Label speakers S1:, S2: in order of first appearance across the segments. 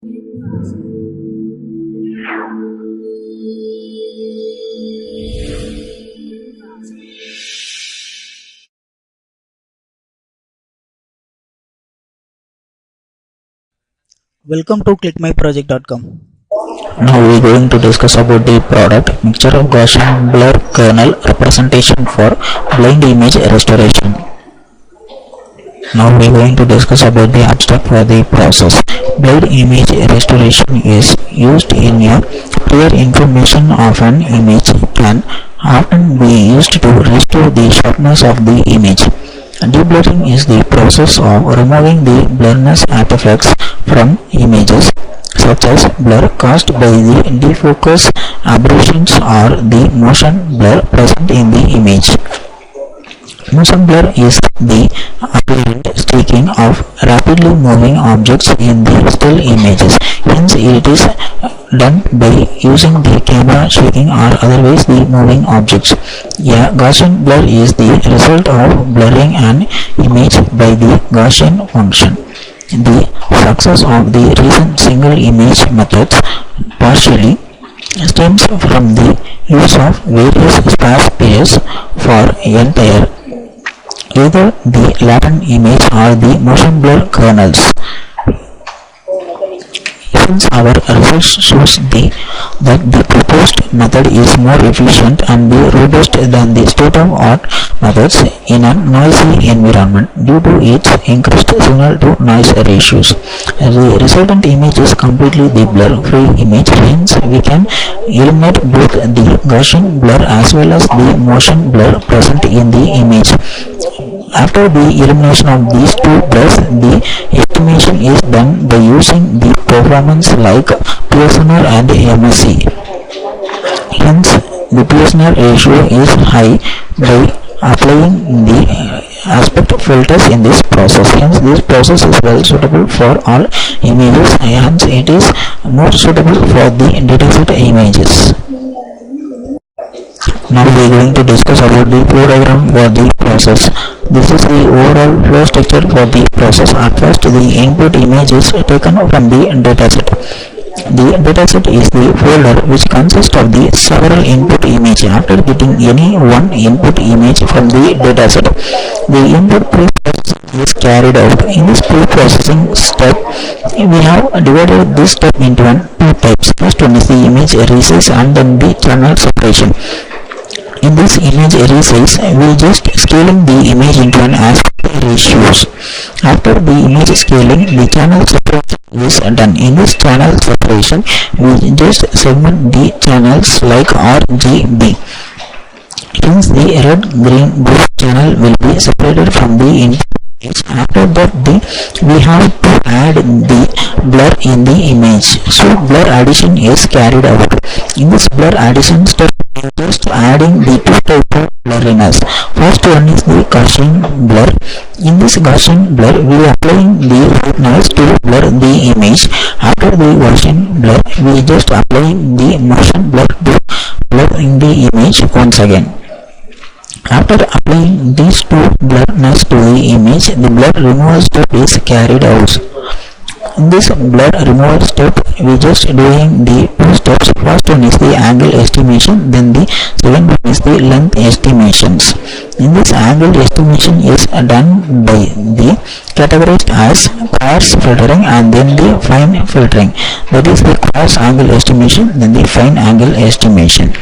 S1: Welcome to clickmyproject.com.
S2: Now we are going to discuss about the product mixture of Gaussian blur kernel representation for blind image restoration. Now we are going to discuss about the abstract for the process. Blind image restoration is used in a prior information of an image can often be used to restore the sharpness of the image. Deblurring is the process of removing the blurriness artifacts from images, such as blur caused by the defocus, aberrations, or the motion blur present in the image. Motion blur is the apparent streaking of rapidly moving objects in the still images. Hence, it is done by using the camera shaking or otherwise the moving objects. A Gaussian blur is the result of blurring an image by the Gaussian function. The success of the recent single image methods partially stems from the use of various sparse pairs for entire either the latent image or the motion blur kernels. Since our research shows that the proposed method is more efficient and robust than the state-of-art methods in a noisy environment due to its increased signal-to-noise ratios. The resultant image is completely the blur-free image, hence we can eliminate both the Gaussian blur as well as the motion blur present in the image. After the elimination of these two blurs, the estimation is done by using the performance like Pearson and MSE. Hence, the Pearson ratio is high by applying the aspect filters in this process. Hence, this process is well suitable for all images. Hence, it is more suitable for the dataset images. Now we are going to discuss about the flow diagram for the process. This is the overall flow structure for the process. At first, the input image is taken from the dataset. The dataset is the folder which consists of the several input images. After getting any one input image from the dataset, the input pre-processing is carried out. In this pre-processing step, we have divided this step into two types. First one is the image resize and then the channel separation. In this image resize, we just scaling the image into an aspect ratios. After the image scaling, the channel separation is done. In this channel separation, we just segment the channels like RGB. Hence, the red, green, blue channel will be separated from the input. After that, we have to add the blur in the image. So blur addition is carried out. In this blur addition step, we are just adding the two types of blurriness. First one is the Gaussian blur. In this Gaussian blur, we are applying the white noise to blur the image. After the Gaussian blur, we just applying the motion blur to blur in the image once again. After applying these two blurriness to the image, the blur removal step is carried out. In this blur removal step, we just doing the two steps. First one is the angle estimation, then the second one is the length estimations. In this angle estimation is done by the categorized as coarse filtering and then the fine filtering. That is the coarse angle estimation, then the fine angle estimation.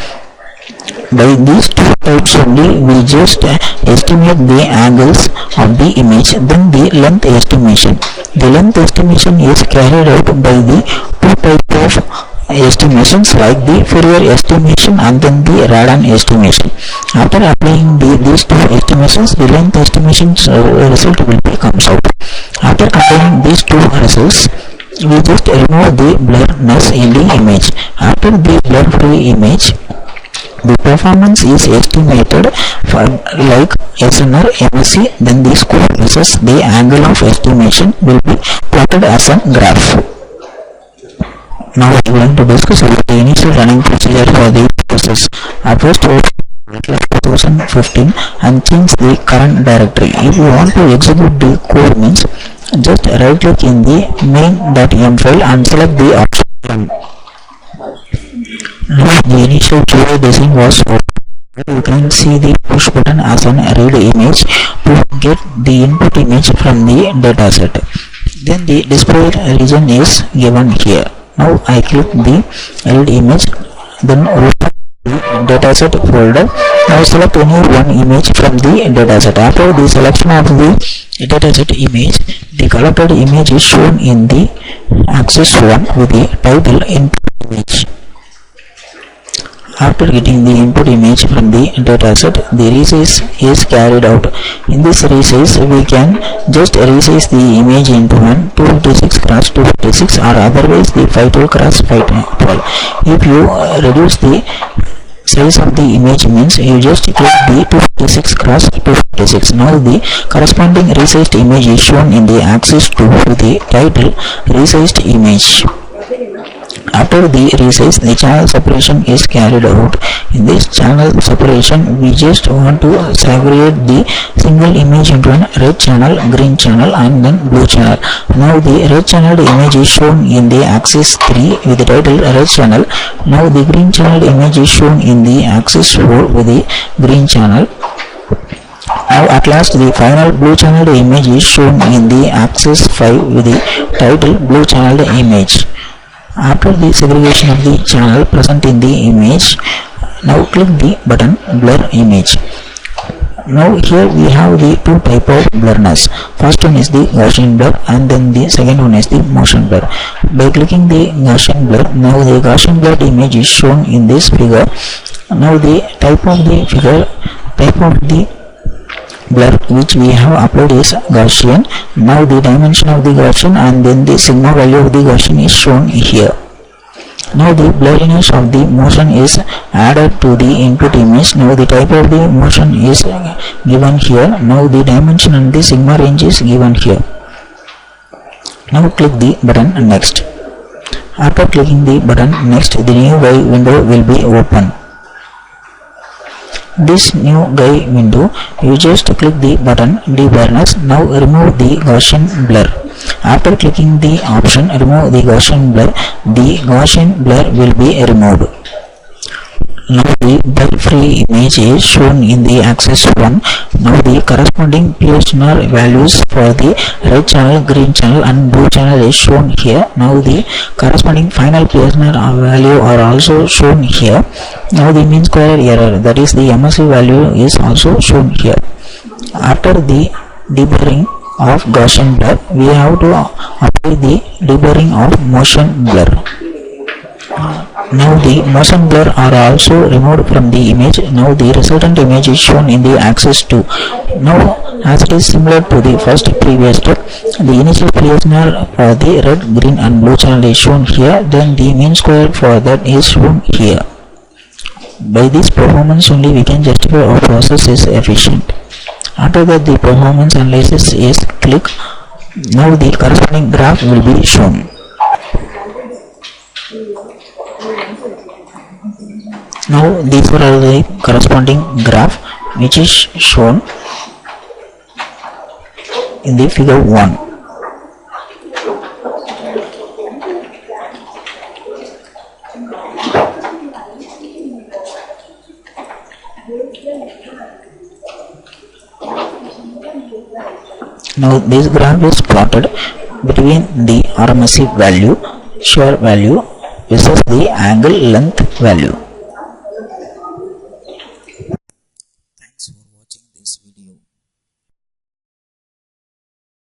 S2: By these two types only, we just estimate the angles of the image, then the length estimation. The length estimation is carried out by the two types of estimations like the Fourier estimation and then the Radan estimation. After applying these two estimations, the length estimation result will be comes out. After comparing these two results, we just remove the blurriness in the image. After the blur-free image, the performance is estimated for like SNR, MSE, then the score versus the angle of estimation will be plotted as a graph. Now we are going to discuss about the initial running procedure for the process. At first, 2015 and change the current directory. If you want to execute the code means Just right click in the main.yam file and select the option run. Now the initial QA design was open. You can see the push button as an read image to get the input image from the dataset. Then the display region is given here. Now I click the read image, then open the dataset folder. Now select any one image from the dataset. After the selection of the dataset image, the collected image is shown in the axis 1 with the title input image. After getting the input image from the dataset, the resize is carried out. In this resize, we can just resize the image into an 256 x 256 or otherwise the 512 x 512. If you reduce the size of the image means you just click the 256 x 256. Now the corresponding resized image is shown in the axis 2 with the title resized image. After the resize, the channel separation is carried out. In this channel separation, we just want to segregate the single image into a red channel, green channel and then blue channel. Now the red channel image is shown in the axis 3 with the title red channel. Now the green channel image is shown in the axis 4 with the green channel. Now at last the final blue channel image is shown in the axis 5 with the title blue channel image. After the segregation of the channel present in the image, now click the button blur image. Now here we have the two type of blurriness. First one is the Gaussian blur and then the second one is the motion blur. By clicking the Gaussian blur, now the Gaussian blur image is shown in this figure. Now the type of the blur which we have uploaded is Gaussian. Now the dimension of the Gaussian and then the sigma value of the Gaussian is shown here. Now the blurriness of the motion is added to the input image. Now the type of the motion is given here. Now the dimension and the sigma range is given here. Now click the button next. After clicking the button next, the new GUI window will be open. This new GUI window, you just click the button deblurriness. Now remove the Gaussian blur. After clicking the option remove the Gaussian blur, the Gaussian blur will be removed. Now the blur free image is shown in the axis 1. Now the corresponding PSNR values for the red channel, green channel and blue channel is shown here. Now the corresponding final PSNR value are also shown here. Now the mean square error, that is the MSE value, is also shown here. After the deblurring of Gaussian blur, we have to apply the deblurring of motion blur. Now the motion blur are also removed from the image. Now the resultant image is shown in the axis 2. Now as it is similar to the first previous step, the initial PSNR for the red, green and blue channel is shown here. Then the mean square for that is shown here. By this performance only we can justify our process is efficient. After that the performance analysis is click. Now the corresponding graph will be shown. Now these are all the corresponding graph which is shown in the figure 1. Now this graph is plotted between the RMSE value, shear value versus the angle length value.
S1: Thanks for watching this video.